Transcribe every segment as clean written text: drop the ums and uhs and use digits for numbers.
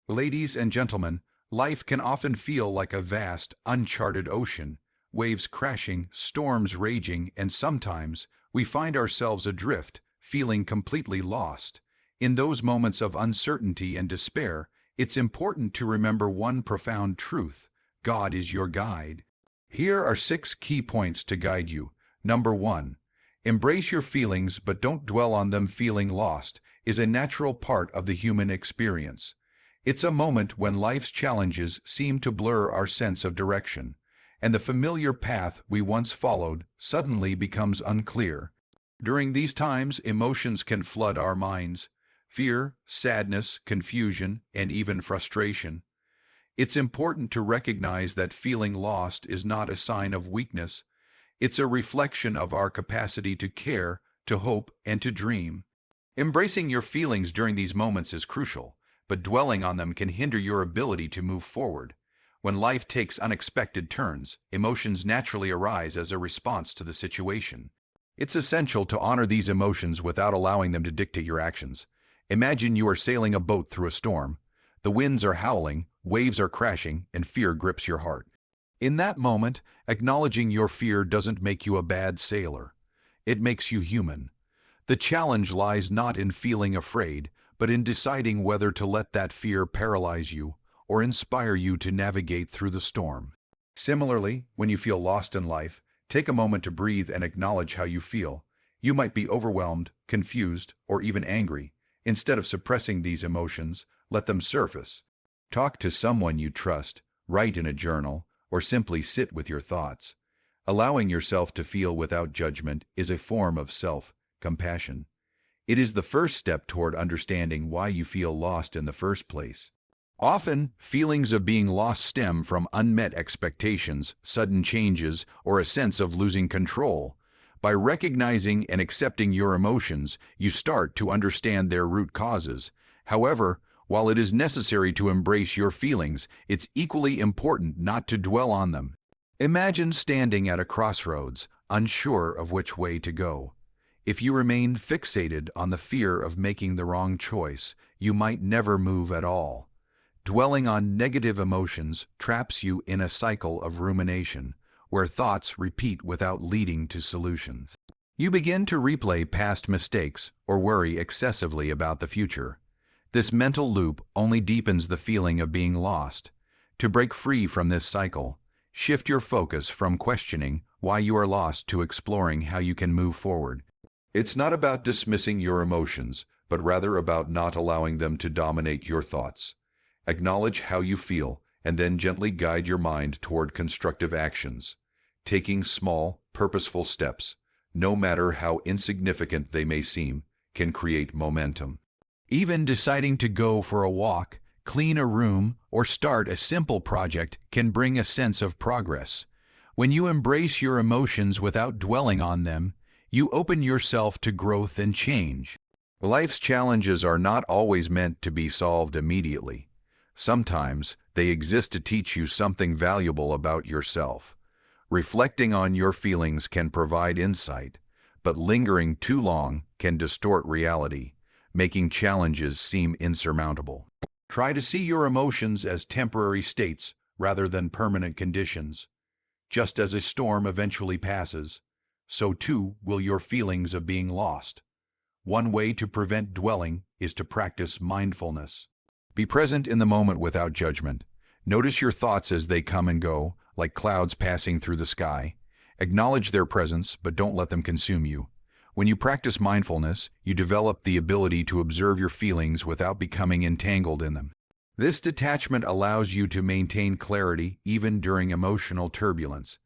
Ladies and gentlemen, life can often feel like a vast, uncharted ocean, waves crashing, storms raging, and sometimes we find ourselves adrift, feeling completely lost. In those moments of uncertainty and despair, it's important to remember one profound truth: God is your guide. Here are 6 key points to guide you. Number 1. Embrace your feelings but don't dwell on them. Feeling lost is a natural part of the human experience. It's a moment when life's challenges seem to blur our sense of direction, and the familiar path we once followed suddenly becomes unclear. During these times, emotions can flood our minds: fear, sadness, confusion, and even frustration. It's important to recognize that feeling lost is not a sign of weakness. It's a reflection of our capacity to care, to hope, and to dream. Embracing your feelings during these moments is crucial, but dwelling on them can hinder your ability to move forward. When life takes unexpected turns, emotions naturally arise as a response to the situation. It's essential to honor these emotions without allowing them to dictate your actions. Imagine you are sailing a boat through a storm. The winds are howling, waves are crashing, and fear grips your heart. In that moment, acknowledging your fear doesn't make you a bad sailor. It makes you human. The challenge lies not in feeling afraid, but in deciding whether to let that fear paralyze you or inspire you to navigate through the storm. Similarly, when you feel lost in life, take a moment to breathe and acknowledge how you feel. You might be overwhelmed, confused, or even angry. Instead of suppressing these emotions, let them surface. Talk to someone you trust, write in a journal, or simply sit with your thoughts. Allowing yourself to feel without judgment is a form of self-compassion. It is the first step toward understanding why you feel lost in the first place. Often, feelings of being lost stem from unmet expectations, sudden changes, or a sense of losing control. By recognizing and accepting your emotions, you start to understand their root causes. However, while it is necessary to embrace your feelings, it's equally important not to dwell on them. Imagine standing at a crossroads, unsure of which way to go. If you remain fixated on the fear of making the wrong choice, you might never move at all. Dwelling on negative emotions traps you in a cycle of rumination, where thoughts repeat without leading to solutions. You begin to replay past mistakes or worry excessively about the future. This mental loop only deepens the feeling of being lost. To break free from this cycle, shift your focus from questioning why you are lost to exploring how you can move forward. It's not about dismissing your emotions, but rather about not allowing them to dominate your thoughts. Acknowledge how you feel, and then gently guide your mind toward constructive actions. Taking small, purposeful steps, no matter how insignificant they may seem, can create momentum. Even deciding to go for a walk, clean a room, or start a simple project can bring a sense of progress. When you embrace your emotions without dwelling on them, you open yourself to growth and change. Life's challenges are not always meant to be solved immediately. Sometimes they exist to teach you something valuable about yourself. Reflecting on your feelings can provide insight, but lingering too long can distort reality, making challenges seem insurmountable. Try to see your emotions as temporary states rather than permanent conditions. Just as a storm eventually passes, so too will your feelings of being lost. One way to prevent dwelling is to practice mindfulness. Be present in the moment without judgment. Notice your thoughts as they come and go, like clouds passing through the sky. Acknowledge their presence, but don't let them consume you. When you practice mindfulness, you develop the ability to observe your feelings without becoming entangled in them. This detachment allows you to maintain clarity even during emotional turbulence.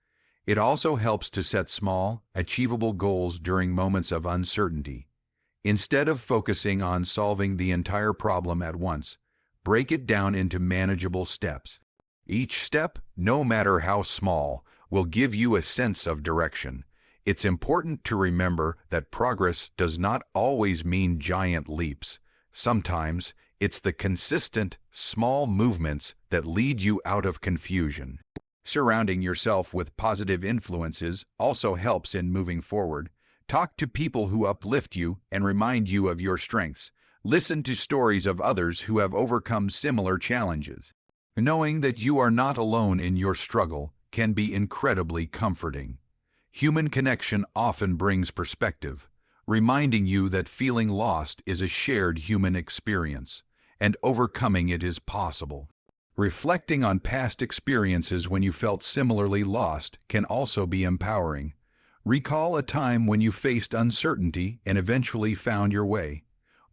It also helps to set small, achievable goals during moments of uncertainty. Instead of focusing on solving the entire problem at once, break it down into manageable steps. Each step, no matter how small, will give you a sense of direction. It's important to remember that progress does not always mean giant leaps. Sometimes, it's the consistent, small movements that lead you out of confusion. Surrounding yourself with positive influences also helps in moving forward. Talk to people who uplift you and remind you of your strengths. Listen to stories of others who have overcome similar challenges. Knowing that you are not alone in your struggle can be incredibly comforting. Human connection often brings perspective, reminding you that feeling lost is a shared human experience, and overcoming it is possible. Reflecting on past experiences when you felt similarly lost can also be empowering. Recall a time when you faced uncertainty and eventually found your way.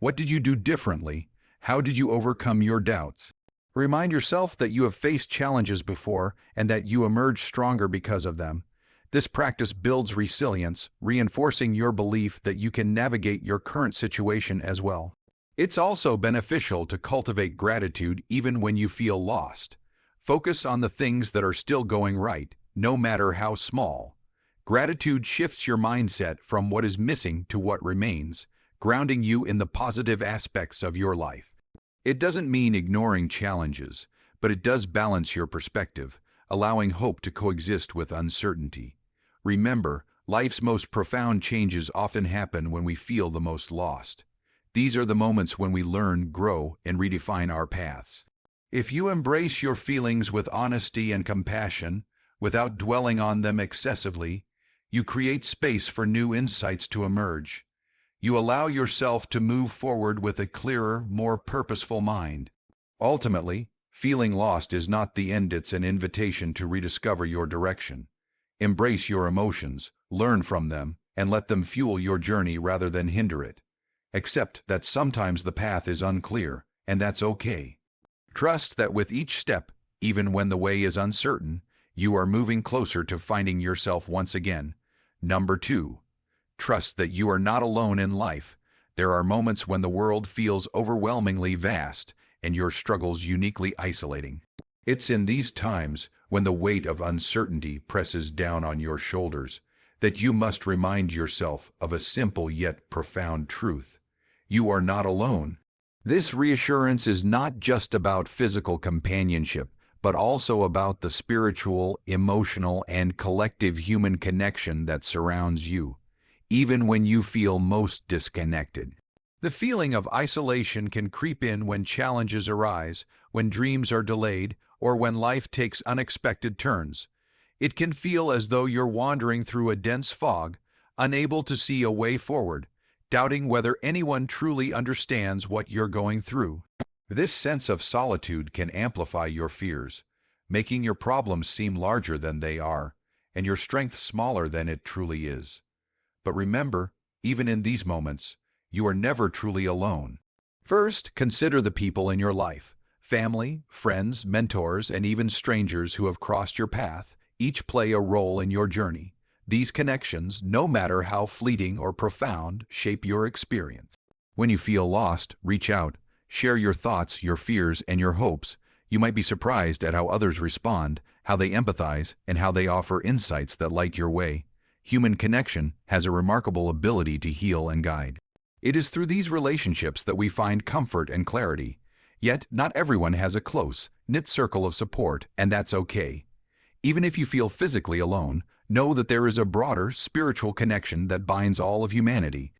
What did you do differently? How did you overcome your doubts? Remind yourself that you have faced challenges before and that you emerged stronger because of them. This practice builds resilience, reinforcing your belief that you can navigate your current situation as well. It's also beneficial to cultivate gratitude even when you feel lost. Focus on the things that are still going right, no matter how small. Gratitude shifts your mindset from what is missing to what remains, grounding you in the positive aspects of your life. It doesn't mean ignoring challenges, but it does balance your perspective, allowing hope to coexist with uncertainty. Remember, life's most profound changes often happen when we feel the most lost. These are the moments when we learn, grow, and redefine our paths. If you embrace your feelings with honesty and compassion, without dwelling on them excessively, you create space for new insights to emerge. You allow yourself to move forward with a clearer, more purposeful mind. Ultimately, feeling lost is not the end, it's an invitation to rediscover your direction. Embrace your emotions, learn from them, and let them fuel your journey rather than hinder it. Accept that sometimes the path is unclear, and that's okay. Trust that with each step, even when the way is uncertain, you are moving closer to finding yourself once again. Number 2. Trust that you are not alone in life. There are moments when the world feels overwhelmingly vast and your struggles uniquely isolating. It's in these times, when the weight of uncertainty presses down on your shoulders, that you must remind yourself of a simple yet profound truth. You are not alone. This reassurance is not just about physical companionship, but also about the spiritual, emotional, and collective human connection that surrounds you, even when you feel most disconnected. The feeling of isolation can creep in when challenges arise, when dreams are delayed, or when life takes unexpected turns. It can feel as though you're wandering through a dense fog, unable to see a way forward, doubting whether anyone truly understands what you're going through. This sense of solitude can amplify your fears, making your problems seem larger than they are, and your strength smaller than it truly is. But remember, even in these moments, you are never truly alone. First, consider the people in your life. Family, friends, mentors, and even strangers who have crossed your path each play a role in your journey. These connections, no matter how fleeting or profound, shape your experience. When you feel lost, reach out. Share your thoughts, your fears, and your hopes. You might be surprised at how others respond, how they empathize, and how they offer insights that light your way. Human connection has a remarkable ability to heal and guide. It is through these relationships that we find comfort and clarity. Yet, not everyone has a close, knit circle of support, and that's okay. Even if you feel physically alone, know that there is a broader, spiritual connection that binds all of humanity.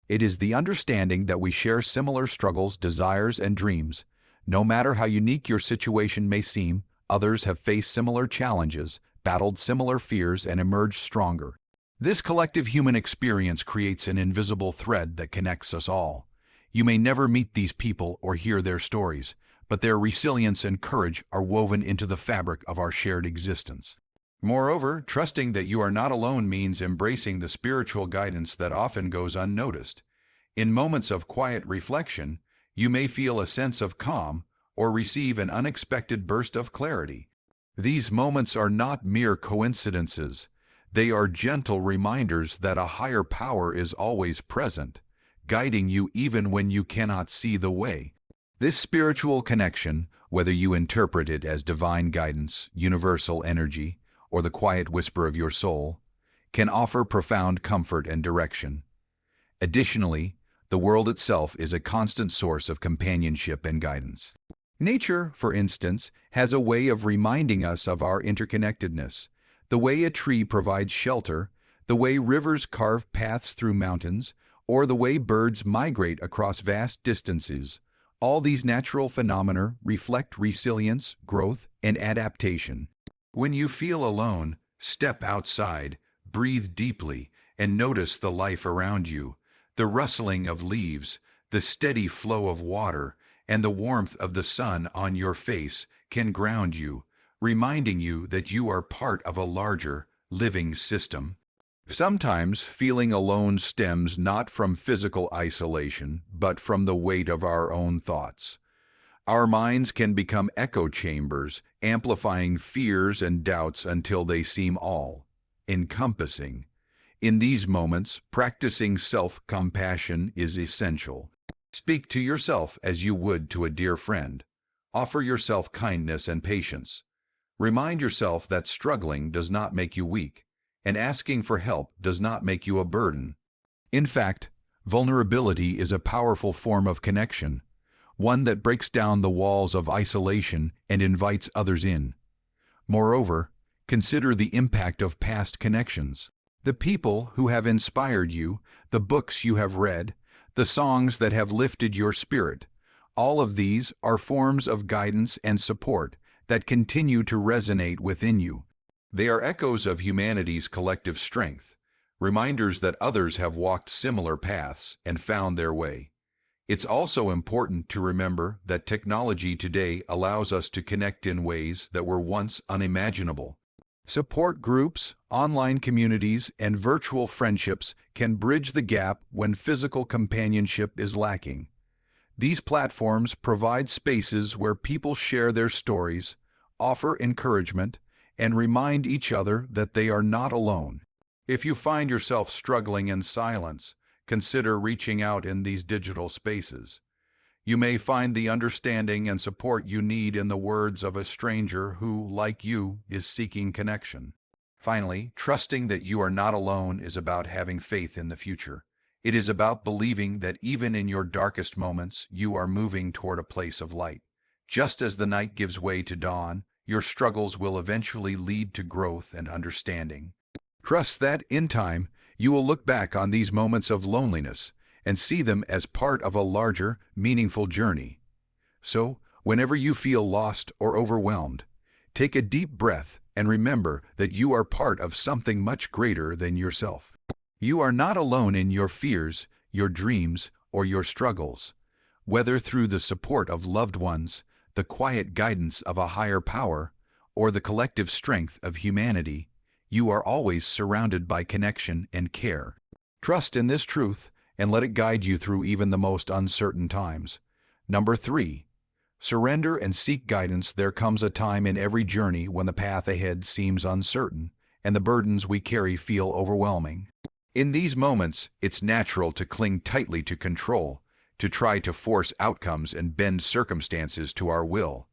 It is the understanding that we share similar struggles, desires, and dreams. No matter how unique your situation may seem, others have faced similar challenges, battled similar fears, and emerged stronger. This collective human experience creates an invisible thread that connects us all. You may never meet these people or hear their stories, but their resilience and courage are woven into the fabric of our shared existence. Moreover, trusting that you are not alone means embracing the spiritual guidance that often goes unnoticed. In moments of quiet reflection, you may feel a sense of calm or receive an unexpected burst of clarity. These moments are not mere coincidences. They are gentle reminders that a higher power is always present, guiding you even when you cannot see the way. This spiritual connection, whether you interpret it as divine guidance, universal energy, or the quiet whisper of your soul, can offer profound comfort and direction. Additionally, the world itself is a constant source of companionship and guidance. Nature, for instance, has a way of reminding us of our interconnectedness. The way a tree provides shelter, the way rivers carve paths through mountains, or the way birds migrate across vast distances. All these natural phenomena reflect resilience, growth, and adaptation. When you feel alone, step outside, breathe deeply, and notice the life around you. The rustling of leaves, the steady flow of water, and the warmth of the sun on your face can ground you, reminding you that you are part of a larger, living system. Sometimes feeling alone stems not from physical isolation, but from the weight of our own thoughts. Our minds can become echo chambers, amplifying fears and doubts until they seem all-encompassing. In these moments, practicing self-compassion is essential. Speak to yourself as you would to a dear friend. Offer yourself kindness and patience. Remind yourself that struggling does not make you weak, and asking for help does not make you a burden. In fact, vulnerability is a powerful form of connection, one that breaks down the walls of isolation and invites others in. Moreover, consider the impact of past connections. The people who have inspired you, the books you have read, the songs that have lifted your spirit, all of these are forms of guidance and support that continue to resonate within you. They are echoes of humanity's collective strength, reminders that others have walked similar paths and found their way. It's also important to remember that technology today allows us to connect in ways that were once unimaginable. Support groups, online communities, and virtual friendships can bridge the gap when physical companionship is lacking. These platforms provide spaces where people share their stories, offer encouragement, and remind each other that they are not alone. If you find yourself struggling in silence, consider reaching out in these digital spaces. You may find the understanding and support you need in the words of a stranger who, like you, is seeking connection. Finally, trusting that you are not alone is about having faith in the future. It is about believing that even in your darkest moments, you are moving toward a place of light. Just as the night gives way to dawn, your struggles will eventually lead to growth and understanding. Trust that, in time, you will look back on these moments of loneliness and see them as part of a larger, meaningful journey. So, whenever you feel lost or overwhelmed, take a deep breath and remember that you are part of something much greater than yourself. You are not alone in your fears, your dreams, or your struggles. Whether through the support of loved ones, the quiet guidance of a higher power, or the collective strength of humanity, you are always surrounded by connection and care. Trust in this truth and let it guide you through even the most uncertain times. Number 3. Surrender and seek guidance. There comes a time in every journey when the path ahead seems uncertain and the burdens we carry feel overwhelming. In these moments, it's natural to cling tightly to control, to try to force outcomes and bend circumstances to our will.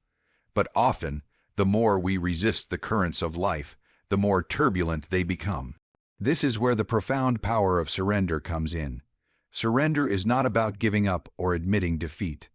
But often, the more we resist the currents of life, the more turbulent they become. This is where the profound power of surrender comes in. Surrender is not about giving up or admitting defeat.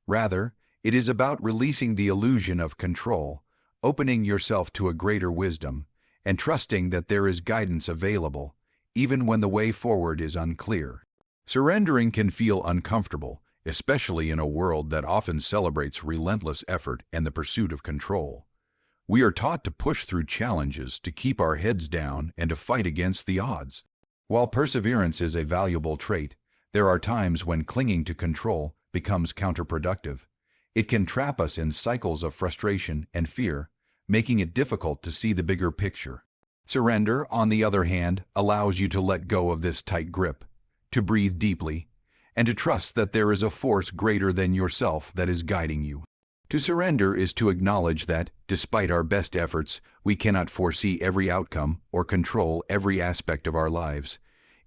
Rather, it is about releasing the illusion of control, opening yourself to a greater wisdom, and trusting that there is guidance available, even when the way forward is unclear. Surrendering can feel uncomfortable, especially in a world that often celebrates relentless effort and the pursuit of control. We are taught to push through challenges, to keep our heads down, and to fight against the odds. While perseverance is a valuable trait, there are times when clinging to control becomes counterproductive. It can trap us in cycles of frustration and fear, making it difficult to see the bigger picture. Surrender, on the other hand, allows you to let go of this tight grip, to breathe deeply, and to trust that there is a force greater than yourself that is guiding you. To surrender is to acknowledge that, despite our best efforts, we cannot foresee every outcome or control every aspect of our lives.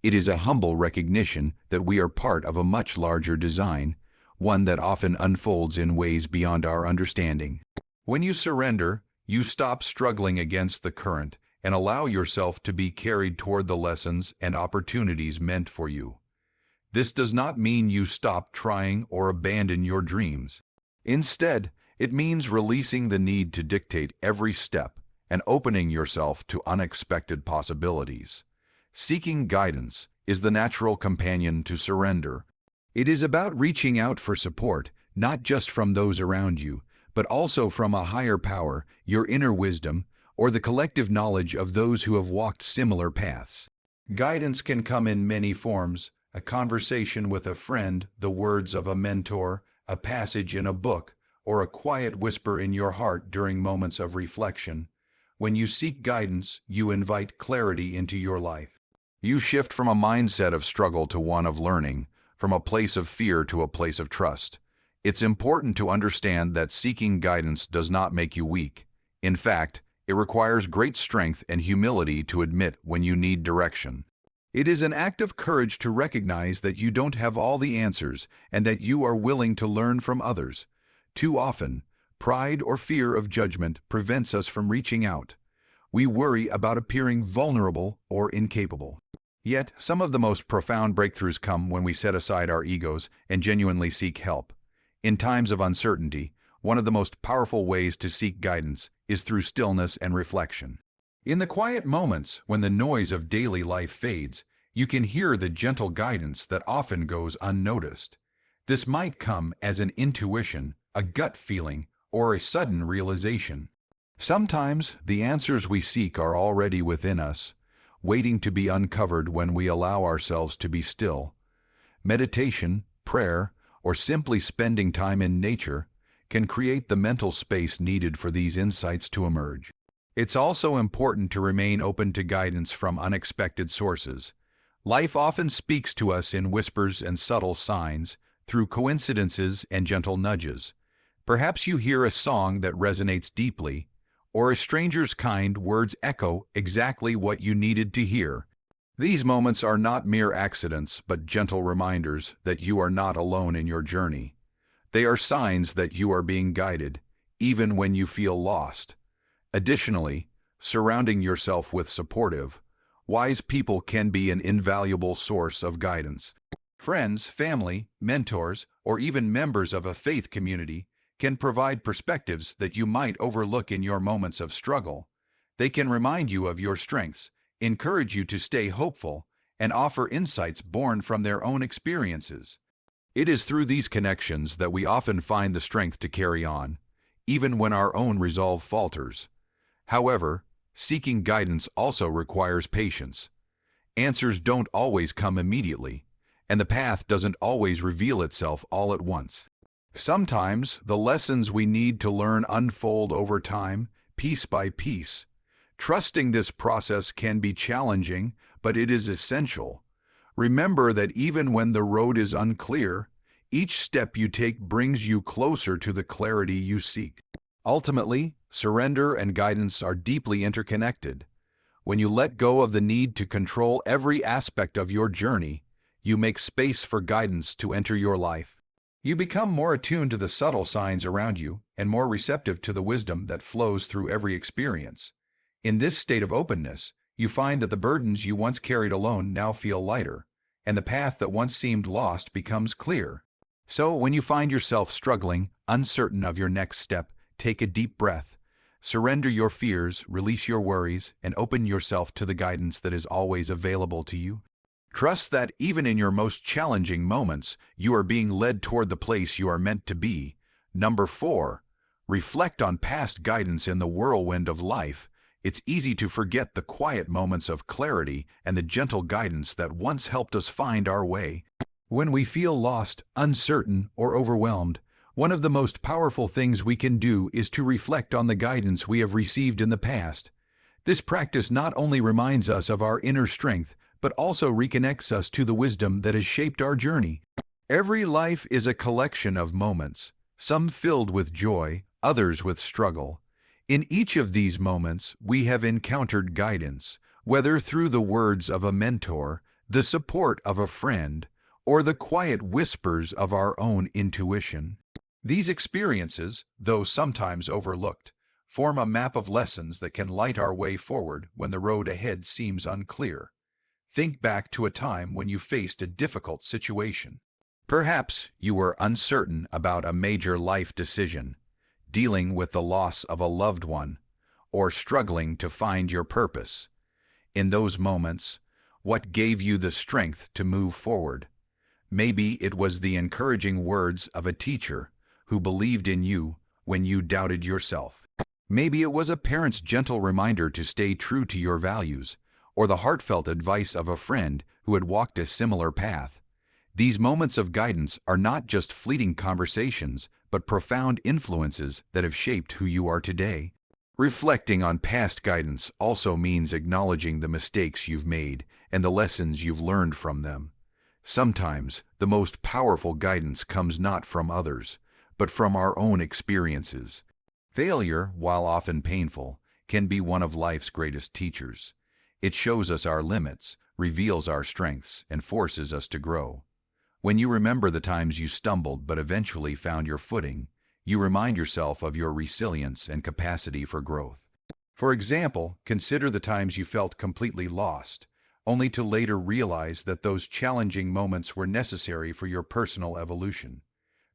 It is a humble recognition that we are part of a much larger design, one that often unfolds in ways beyond our understanding. When you surrender, you stop struggling against the current and allow yourself to be carried toward the lessons and opportunities meant for you. This does not mean you stop trying or abandon your dreams. Instead, it means releasing the need to dictate every step and opening yourself to unexpected possibilities. Seeking guidance, is the natural companion to surrender. It is about reaching out for support, not just from those around you, but also from a higher power, your inner wisdom, or the collective knowledge of those who have walked similar paths. Guidance can come in many forms: a conversation with a friend, the words of a mentor, a passage in a book, or a quiet whisper in your heart during moments of reflection. When you seek guidance, you invite clarity into your life. You shift from a mindset of struggle to one of learning, from a place of fear to a place of trust. It's important to understand that seeking guidance does not make you weak. In fact, it requires great strength and humility to admit when you need direction. It is an act of courage to recognize that you don't have all the answers and that you are willing to learn from others. Too often, pride or fear of judgment prevents us from reaching out. We worry about appearing vulnerable or incapable. Yet, some of the most profound breakthroughs come when we set aside our egos and genuinely seek help. In times of uncertainty, one of the most powerful ways to seek guidance is through stillness and reflection. In the quiet moments when the noise of daily life fades, you can hear the gentle guidance that often goes unnoticed. This might come as an intuition, a gut feeling, or a sudden realization. Sometimes the answers we seek are already within us, waiting to be uncovered when we allow ourselves to be still. Meditation, prayer, or simply spending time in nature can create the mental space needed for these insights to emerge. It's also important to remain open to guidance from unexpected sources. Life often speaks to us in whispers and subtle signs, through coincidences and gentle nudges. Perhaps you hear a song that resonates deeply, or a stranger's kind words echo exactly what you needed to hear. These moments are not mere accidents, but gentle reminders that you are not alone in your journey. They are signs that you are being guided, even when you feel lost. Additionally, surrounding yourself with supportive, wise people can be an invaluable source of guidance. Friends, family, mentors, or even members of a faith community can provide perspectives that you might overlook in your moments of struggle. They can remind you of your strengths, encourage you to stay hopeful, and offer insights born from their own experiences. It is through these connections that we often find the strength to carry on, even when our own resolve falters. However, seeking guidance also requires patience. Answers don't always come immediately, and the path doesn't always reveal itself all at once. Sometimes the lessons we need to learn unfold over time, piece by piece. Trusting this process can be challenging, but it is essential. Remember that even when the road is unclear, each step you take brings you closer to the clarity you seek. Ultimately, surrender and guidance are deeply interconnected. When you let go of the need to control every aspect of your journey, you make space for guidance to enter your life. You become more attuned to the subtle signs around you and more receptive to the wisdom that flows through every experience. In this state of openness, you find that the burdens you once carried alone now feel lighter, and the path that once seemed lost becomes clear. So, when you find yourself struggling, uncertain of your next step, take a deep breath. Surrender your fears, release your worries, and open yourself to the guidance that is always available to you. Trust that even in your most challenging moments, you are being led toward the place you are meant to be. Number 4, reflect on past guidance in the whirlwind of life. It's easy to forget the quiet moments of clarity and the gentle guidance that once helped us find our way. When we feel lost, uncertain, or overwhelmed, one of the most powerful things we can do is to reflect on the guidance we have received in the past. This practice not only reminds us of our inner strength, but also reconnects us to the wisdom that has shaped our journey. Every life is a collection of moments, some filled with joy, others with struggle. In each of these moments, we have encountered guidance, whether through the words of a mentor, the support of a friend, or the quiet whispers of our own intuition. These experiences, though sometimes overlooked, form a map of lessons that can light our way forward when the road ahead seems unclear. Think back to a time when you faced a difficult situation. Perhaps you were uncertain about a major life decision, dealing with the loss of a loved one, or struggling to find your purpose. In those moments, What gave you the strength to move forward? Maybe it was the encouraging words of a teacher who believed in you when you doubted yourself. Maybe it was a parent's gentle reminder to stay true to your values, or the heartfelt advice of a friend who had walked a similar path. These moments of guidance are not just fleeting conversations, but profound influences that have shaped who you are today. Reflecting on past guidance also means acknowledging the mistakes you've made and the lessons you've learned from them. Sometimes, the most powerful guidance comes not from others, but from our own experiences. Failure, while often painful, can be one of life's greatest teachers. It shows us our limits, reveals our strengths, and forces us to grow. When you remember the times you stumbled but eventually found your footing, you remind yourself of your resilience and capacity for growth. For example, consider the times you felt completely lost, only to later realize that those challenging moments were necessary for your personal evolution.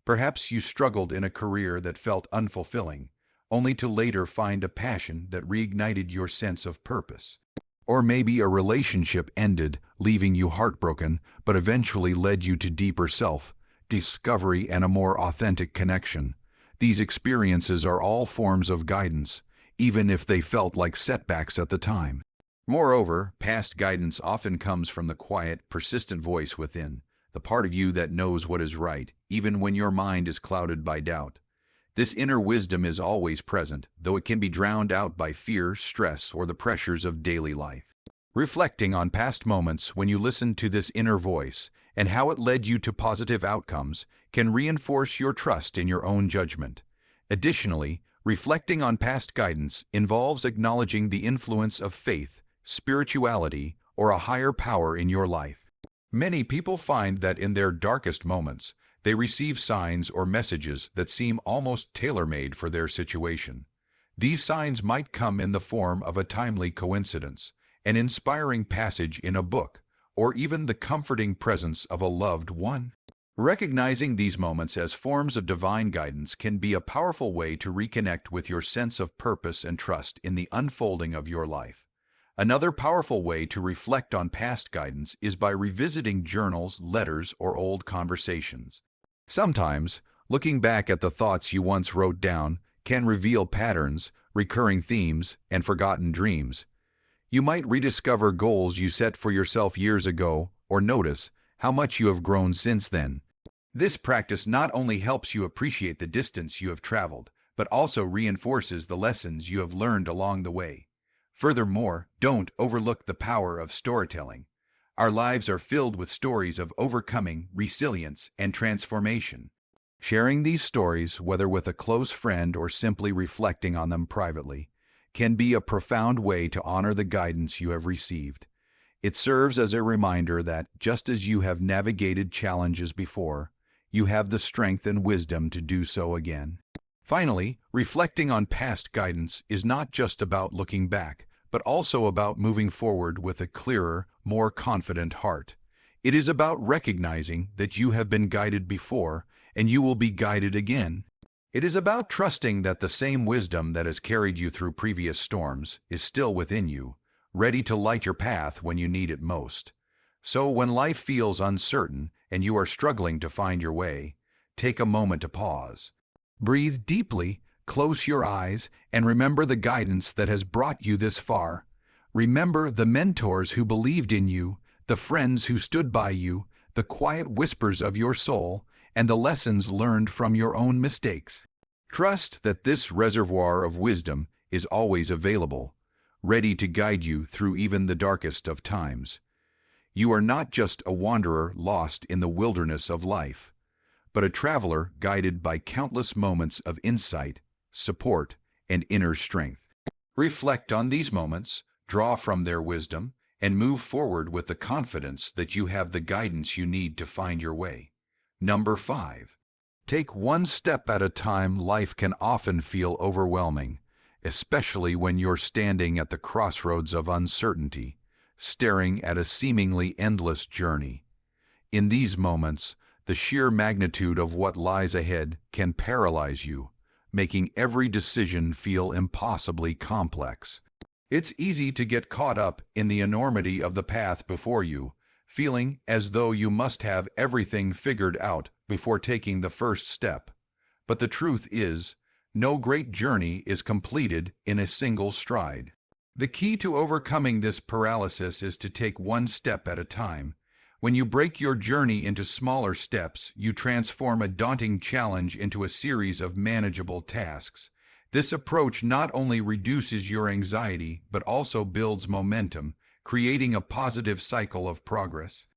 Perhaps you struggled in a career that felt unfulfilling, only to later find a passion that reignited your sense of purpose. Or maybe a relationship ended, leaving you heartbroken, but eventually led you to deeper self-discovery and a more authentic connection. These experiences are all forms of guidance, even if they felt like setbacks at the time. Moreover, past guidance often comes from the quiet, persistent voice within, the part of you that knows what is right, even when your mind is clouded by doubt. This inner wisdom is always present, though it can be drowned out by fear, stress, or the pressures of daily life. Reflecting on past moments when you listened to this inner voice and how it led you to positive outcomes can reinforce your trust in your own judgment. Additionally, reflecting on past guidance involves acknowledging the influence of faith, spirituality, or a higher power in your life. Many people find that in their darkest moments, they receive signs or messages that seem almost tailor-made for their situation. These signs might come in the form of a timely coincidence, an inspiring passage in a book, or even the comforting presence of a loved one. Recognizing these moments as forms of divine guidance can be a powerful way to reconnect with your sense of purpose and trust in the unfolding of your life. Another powerful way to reflect on past guidance is by revisiting journals, letters, or old conversations. Sometimes, looking back at the thoughts you once wrote down can reveal patterns, recurring themes, and forgotten dreams. You might rediscover goals you set for yourself years ago, or notice how much you have grown since then. This practice not only helps you appreciate the distance you have traveled, but also reinforces the lessons you have learned along the way. Furthermore, don't overlook the power of storytelling. Our lives are filled with stories of overcoming, resilience, and transformation. Sharing these stories, whether with a close friend or simply reflecting on them privately, can be a profound way to honor the guidance you have received. It serves as a reminder that, just as you have navigated challenges before, you have the strength and wisdom to do so again. Finally, reflecting on past guidance is not just about looking back, but also about moving forward with a clearer, more confident heart. It is about recognizing that you have been guided before, and you will be guided again. It is about trusting that the same wisdom that has carried you through previous storms is still within you, ready to light your path when you need it most. So when life feels uncertain and you are struggling to find your way, take a moment to pause. Breathe deeply, close your eyes, and remember the guidance that has brought you this far. Remember the mentors who believed in you, the friends who stood by you, the quiet whispers of your soul, and the lessons learned from your own mistakes. Trust that this reservoir of wisdom is always available, ready to guide you through even the darkest of times. You are not just a wanderer lost in the wilderness of life, but a traveler guided by countless moments of insight, support, and inner strength. Reflect on these moments, draw from their wisdom, and move forward with the confidence that you have the guidance you need to find your way. Number 5. Take one step at a time. Life can often feel overwhelming, especially when you're standing at the crossroads of uncertainty, staring at a seemingly endless journey. In these moments, the sheer magnitude of what lies ahead can paralyze you, making every decision feel impossibly complex. It's easy to get caught up in the enormity of the path before you, feeling as though you must have everything figured out before taking the first step. But the truth is, no great journey is completed in a single stride. The key to overcoming this paralysis is to take one step at a time. When you break your journey into smaller steps, you transform a daunting challenge into a series of manageable tasks. This approach not only reduces your anxiety, but also builds momentum, creating a positive cycle of progress.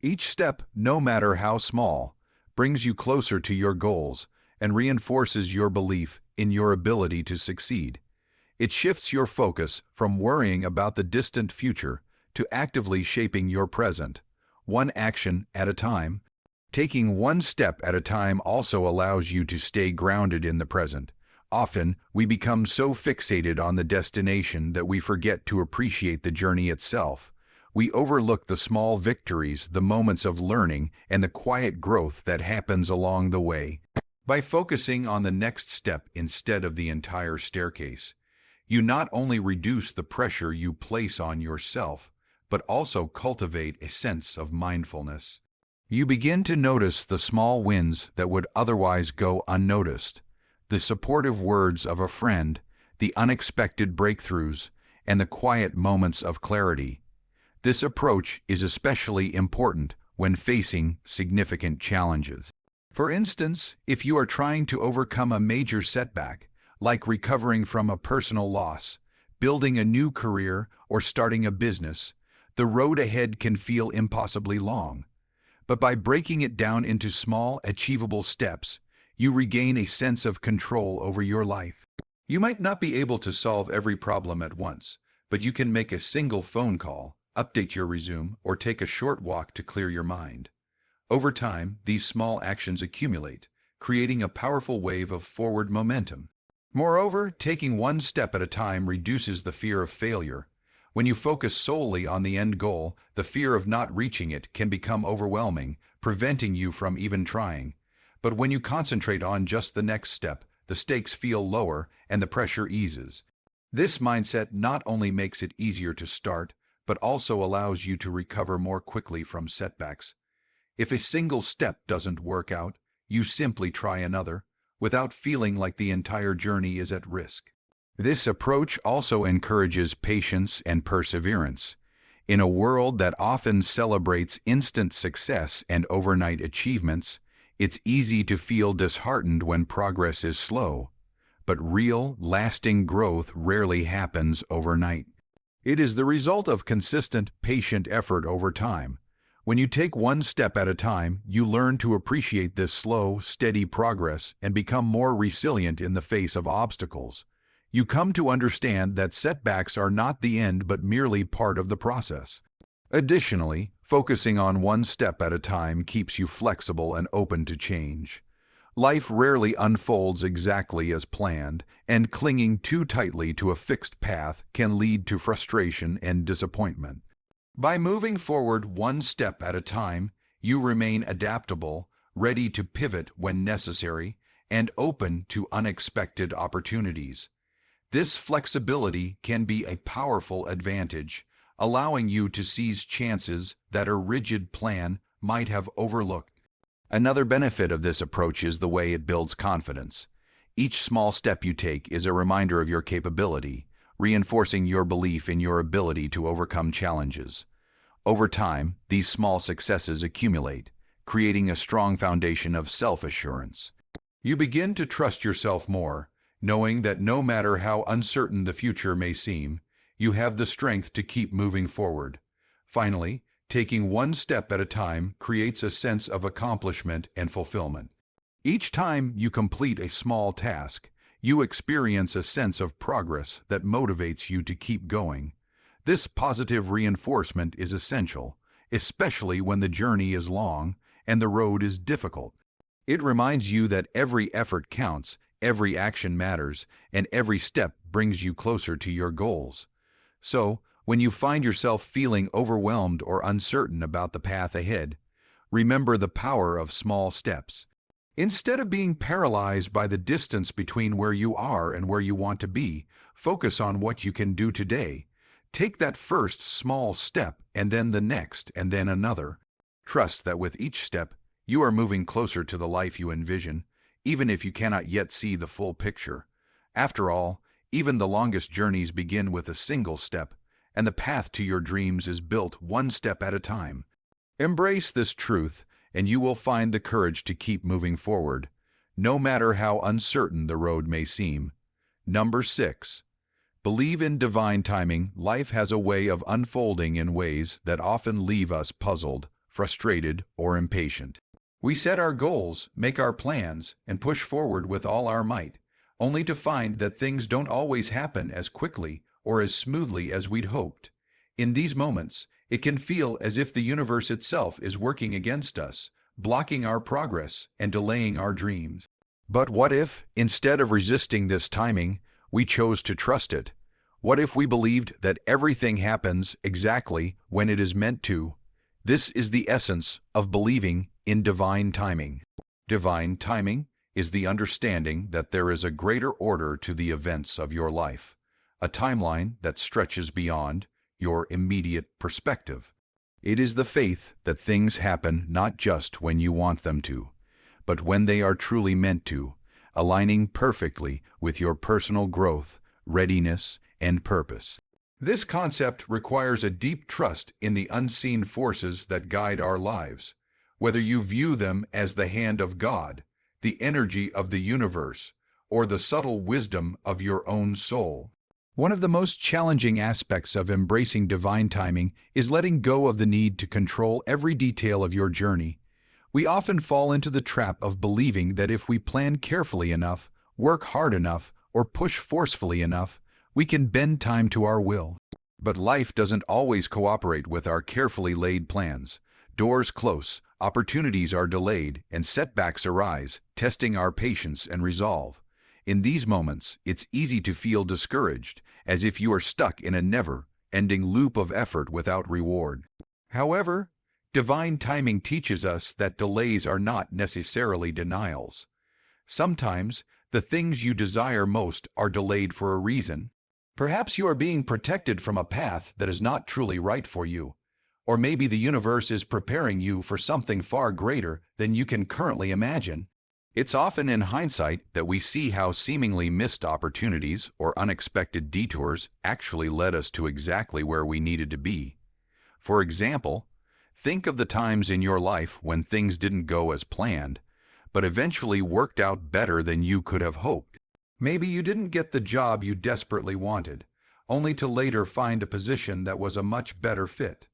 Each step, no matter how small, brings you closer to your goals and reinforces your belief in your ability to succeed. It shifts your focus from worrying about the distant future to actively shaping your present, one action at a time. Taking one step at a time also allows you to stay grounded in the present. Often, we become so fixated on the destination that we forget to appreciate the journey itself. We overlook the small victories, the moments of learning, and the quiet growth that happens along the way. By focusing on the next step instead of the entire staircase, you not only reduce the pressure you place on yourself, but also cultivate a sense of mindfulness. You begin to notice the small wins that would otherwise go unnoticed. The supportive words of a friend, the unexpected breakthroughs, and the quiet moments of clarity. This approach is especially important when facing significant challenges. For instance, if you are trying to overcome a major setback, like recovering from a personal loss, building a new career, or starting a business, the road ahead can feel impossibly long. But by breaking it down into small, achievable steps, you regain a sense of control over your life. You might not be able to solve every problem at once, but you can make a single phone call, update your resume, or take a short walk to clear your mind. Over time, these small actions accumulate, creating a powerful wave of forward momentum. Moreover, taking one step at a time reduces the fear of failure. When you focus solely on the end goal, the fear of not reaching it can become overwhelming, preventing you from even trying. But when you concentrate on just the next step, the stakes feel lower and the pressure eases. This mindset not only makes it easier to start, but also allows you to recover more quickly from setbacks. If a single step doesn't work out, you simply try another, without feeling like the entire journey is at risk. This approach also encourages patience and perseverance. In a world that often celebrates instant success and overnight achievements, it's easy to feel disheartened when progress is slow. But real, lasting growth rarely happens overnight. It is the result of consistent, patient effort over time. When you take one step at a time, you learn to appreciate this slow, steady progress and become more resilient in the face of obstacles. You come to understand that setbacks are not the end but merely part of the process. Additionally, focusing on one step at a time keeps you flexible and open to change. Life rarely unfolds exactly as planned, and clinging too tightly to a fixed path can lead to frustration and disappointment. By moving forward one step at a time, you remain adaptable, ready to pivot when necessary, and open to unexpected opportunities. This flexibility can be a powerful advantage, allowing you to seize chances that a rigid plan might have overlooked. Another benefit of this approach is the way it builds confidence. Each small step you take is a reminder of your capability, reinforcing your belief in your ability to overcome challenges. Over time, these small successes accumulate, creating a strong foundation of self-assurance. You begin to trust yourself more, knowing that no matter how uncertain the future may seem, you have the strength to keep moving forward. Finally, taking one step at a time creates a sense of accomplishment and fulfillment. Each time you complete a small task, you experience a sense of progress that motivates you to keep going. This positive reinforcement is essential, especially when the journey is long and the road is difficult. It reminds you that every effort counts, every action matters, and every step brings you closer to your goals. So, when you find yourself feeling overwhelmed or uncertain about the path ahead, remember the power of small steps. Instead of being paralyzed by the distance between where you are and where you want to be, focus on what you can do today. Take that first small step, and then the next, and then another. Trust that with each step, you are moving closer to the life you envision, even if you cannot yet see the full picture. After all, even the longest journeys begin with a single step, and the path to your dreams is built one step at a time. Embrace this truth, and you will find the courage to keep moving forward, no matter how uncertain the road may seem. Number 6. Believe in divine timing. Life has a way of unfolding in ways that often leave us puzzled, frustrated, or impatient. We set our goals, make our plans, and push forward with all our might, only to find that things don't always happen as quickly or as smoothly as we'd hoped. In these moments, it can feel as if the universe itself is working against us, blocking our progress and delaying our dreams. But what if, instead of resisting this timing, we chose to trust it? What if we believed that everything happens exactly when it is meant to? This is the essence of believing in divine timing. Divine timing is the understanding that there is a greater order to the events of your life, a timeline that stretches beyond your immediate perspective. It is the faith that things happen not just when you want them to, but when they are truly meant to, aligning perfectly with your personal growth, readiness, and purpose. This concept requires a deep trust in the unseen forces that guide our lives, whether you view them as the hand of God, the energy of the universe, or the subtle wisdom of your own soul. One of the most challenging aspects of embracing divine timing is letting go of the need to control every detail of your journey. We often fall into the trap of believing that if we plan carefully enough, work hard enough, or push forcefully enough, we can bend time to our will. But life doesn't always cooperate with our carefully laid plans. Doors close, opportunities are delayed, and setbacks arise, testing our patience and resolve. In these moments, it's easy to feel discouraged, as if you are stuck in a never-ending loop of effort without reward. However, divine timing teaches us that delays are not necessarily denials. Sometimes, the things you desire most are delayed for a reason. Perhaps you are being protected from a path that is not truly right for you. Or maybe the universe is preparing you for something far greater than you can currently imagine. It's often in hindsight that we see how seemingly missed opportunities or unexpected detours actually led us to exactly where we needed to be. For example, think of the times in your life when things didn't go as planned, but eventually worked out better than you could have hoped. Maybe you didn't get the job you desperately wanted, only to later find a position that was a much better fit.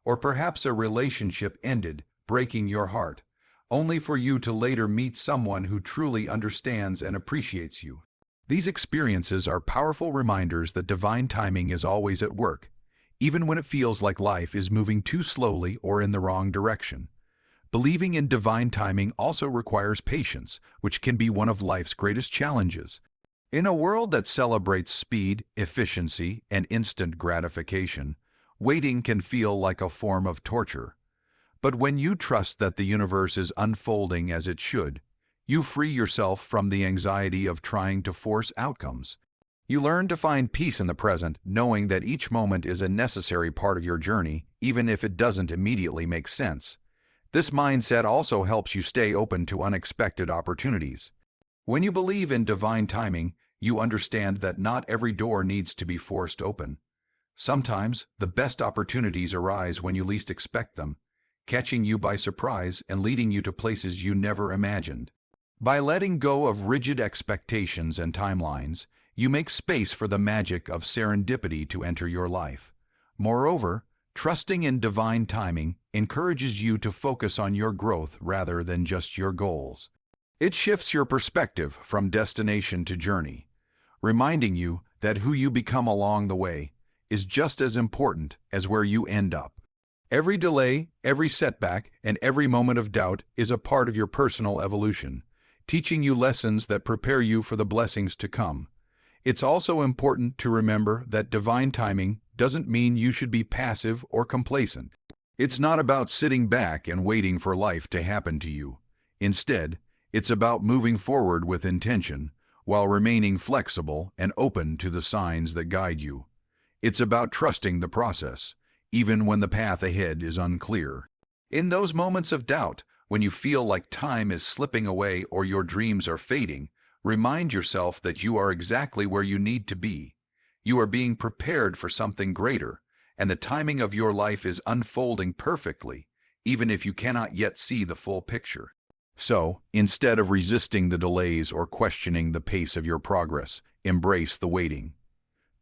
Or perhaps a relationship ended, breaking your heart, only for you to later meet someone who truly understands and appreciates you. These experiences are powerful reminders that divine timing is always at work, even when it feels like life is moving too slowly or in the wrong direction. Believing in divine timing also requires patience, which can be one of life's greatest challenges. In a world that celebrates speed, efficiency, and instant gratification, waiting can feel like a form of torture. But when you trust that the universe is unfolding as it should, you free yourself from the anxiety of trying to force outcomes. You learn to find peace in the present, knowing that each moment is a necessary part of your journey, even if it doesn't immediately make sense. This mindset also helps you stay open to unexpected opportunities. When you believe in divine timing, you understand that not every door needs to be forced open. Sometimes, the best opportunities arise when you least expect them, catching you by surprise and leading you to places you never imagined. By letting go of rigid expectations and timelines, you make space for the magic of serendipity to enter your life. Moreover, trusting in divine timing encourages you to focus on your growth rather than just your goals. It shifts your perspective from destination to journey, reminding you that who you become along the way is just as important as where you end up. Every delay, every setback, and every moment of doubt is a part of your personal evolution, teaching you lessons that prepare you for the blessings to come. It's also important to remember that divine timing doesn't mean you should be passive or complacent. It's not about sitting back and waiting for life to happen to you. Instead, It's about moving forward with intention, while remaining flexible and open to the signs that guide you. It's about trusting the process, even when the path ahead is unclear. In those moments of doubt, when you feel like time is slipping away or your dreams are fading, remind yourself that you are exactly where you need to be. You are being prepared for something greater, and the timing of your life is unfolding perfectly, even if you cannot yet see the full picture. So, instead of resisting the delays or questioning the pace of your progress, embrace the waiting.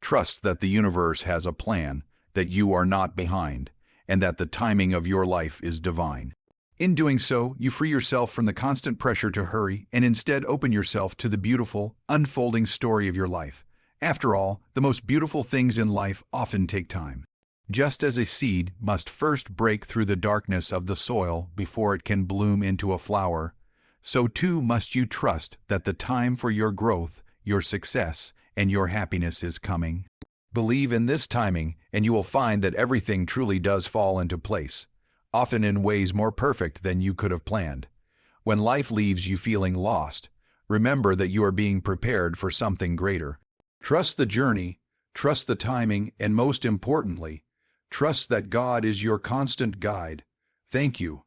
Trust that the universe has a plan, that you are not behind, and that the timing of your life is divine. In doing so, you free yourself from the constant pressure to hurry and instead open yourself to the beautiful, unfolding story of your life. After all, the most beautiful things in life often take time. Just as a seed must first break through the darkness of the soil before it can bloom into a flower, so too must you trust that the time for your growth, your success, and your happiness is coming. Believe in this timing, and you will find that everything truly does fall into place, often in ways more perfect than you could have planned. When life leaves you feeling lost, remember that you are being prepared for something greater. Trust the journey, trust the timing, and most importantly, trust that God is your constant guide. Thank you